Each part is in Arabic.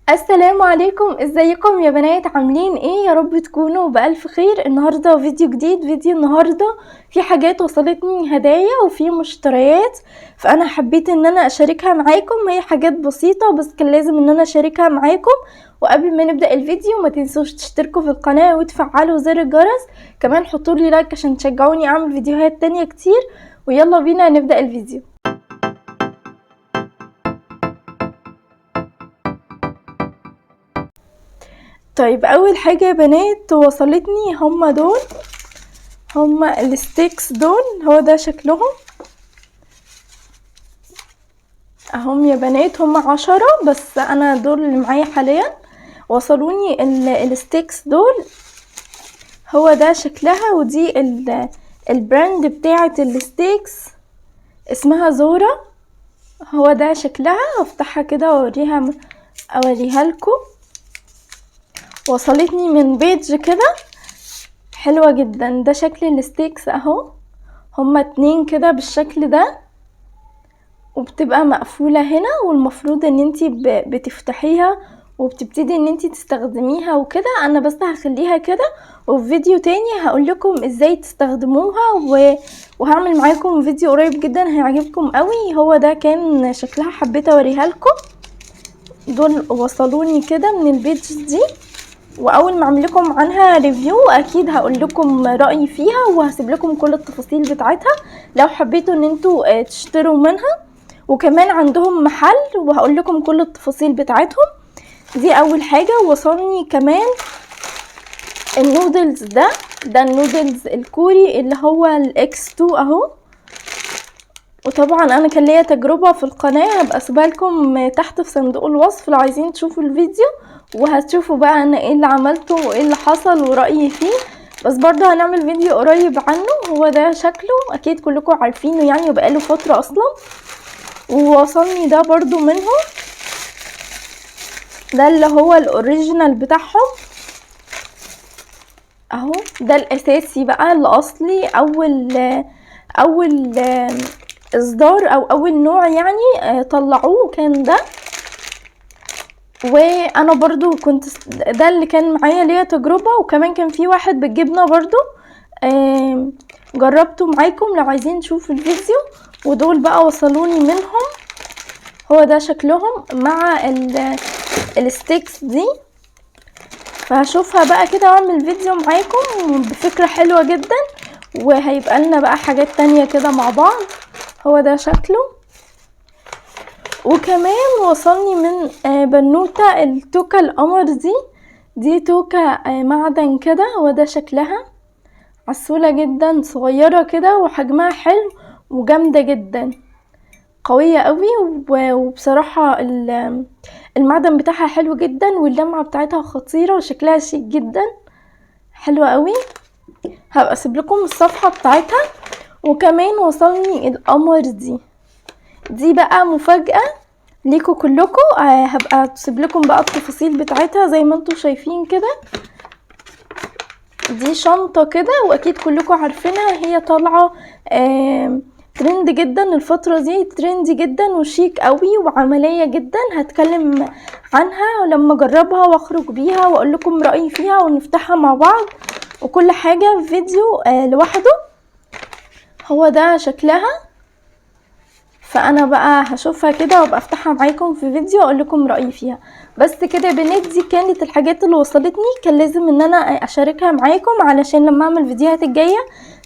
السلام عليكم، ازيكم يا بنات؟ عاملين ايه؟ يا رب تكونوا بألف خير. النهاردة فيديو جديد. فيديو النهاردة في حاجات وصلتني هدايا وفي مشتريات، فانا حبيت ان انا اشاركها معاكم. هي حاجات بسيطة بس كان لازم ان انا اشاركها معاكم. وقبل ما نبدأ الفيديو ما تنسوش تشتركوا في القناة وتفعلوا زر الجرس، كمان حطوا لي لايك عشان تشجعوني اعمل فيديوهات تانية كتير. ويلا بينا نبدأ الفيديو. طيب اول حاجة يا بنات وصلتني هما الستيكس دول. هو ده شكلهم اهم يا بنات. هما 10 بس انا دول اللي معايا حاليا. وصلوني الستيكس دول. هو ده شكلها، ودي البراند بتاعة الستيكس اسمها زورا. هو ده شكلها. هفتحها كده اوريها لكم. وصلتني من بيج كده حلوة جدا. ده شكل الستيكس اهو. هما 2 كده بالشكل ده، وبتبقى مقفولة هنا، والمفروض ان انتي بتفتحيها وبتبتدي ان انتي تستخدميها وكده. انا بس هخليها كده، وفي فيديو تاني هقول لكم ازاي تستخدموها وهعمل معاكم فيديو قريب جدا هيعجبكم قوي. هو ده كان شكلها، حبيت اوريها لكم. دول وصلوني كده من البيج دي، واول ما اعمل لكم عنها ريفيو اكيد هقول لكم رايي فيها، وهسيب لكم كل التفاصيل بتاعتها لو حبيتوا ان انتوا تشتروا منها. وكمان عندهم محل وهقول لكم كل التفاصيل بتاعتهم. دي اول حاجه. وصلني كمان النودلز. ده النودلز الكوري اللي هو الاكس 2 اهو. وطبعا انا كان ليا تجربه في القناه، هبقى اسيبها لكم تحت في صندوق الوصف لو عايزين تشوفوا الفيديو، وهتشوفوا بقى انا ايه اللي عملته وايه اللي حصل ورايي فيه. بس برضه هنعمل فيديو قريب عنه. هو ده شكله، اكيد كلكم عارفينه يعني، وبقاله فتره اصلا. ووصلني ده برضو منهم. ده اللي هو الاوريجينال بتاعهم اهو. ده الاساسي بقى الاصلي، اول اصدار او اول نوع يعني طلعوه كان ده. وانا برضو كنت ده اللي كان معايا ليا تجربة. وكمان كان في واحد بالجبنة برضو جربته معاكم لو عايزين تشوفوا الفيديو. ودول بقى وصلوني منهم. هو ده شكلهم مع الستيكس دي. فهشوفها بقى كده واعمل فيديو معاكم بفكرة حلوة جدا، وهيبقى لنا بقى حاجات تانية كده مع بعض. هو ده شكله. وكمان وصلني من بنوتة التوكة القمر دي توكة معدن كده. هو ده شكلها، عسولة جدا، صغيرة كده، وحجمها حلو وجامدة جدا، قوية قوي. وبصراحة المعدن بتاعها حلو جدا، واللمعة بتاعتها خطيرة، وشكلها شيك جدا، حلوة قوي. هبقى اسيب لكم الصفحة بتاعتها. وكمان وصلني القمر دي بقى مفاجأة ليكوا كلكم. هبقى اسيب لكم بقى التفاصيل بتاعتها زي ما انتم شايفين كده. دي شنطة كده، واكيد كلكم عارفينها. هي طالعة ترند جدا الفترة دي، ترند جدا وشيك قوي وعملية جدا. هتكلم عنها لما اجربها واخرج بيها واقول لكم رأيي فيها ونفتحها مع بعض، وكل حاجة في فيديو لوحده. هو ده شكلها. فانا بقى هشوفها كده وابقى افتحها معاكم في فيديو اقول لكم رايي فيها. بس كده يا بنات، دي كانت الحاجات اللي وصلتني. كان لازم ان انا اشاركها معاكم علشان لما اعمل فيديوهات الجايه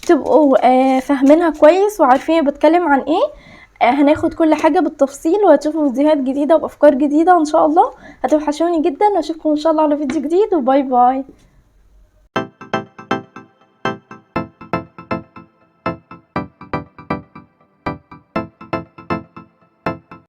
تبقوا فاهمينها كويس وعارفين بتكلم عن ايه. هناخد كل حاجه بالتفصيل، وهتشوفوا فيديوهات جديده وافكار جديده ان شاء الله. هتوحشوني جدا، واشوفكم ان شاء الله على فيديو جديد، وباي باي.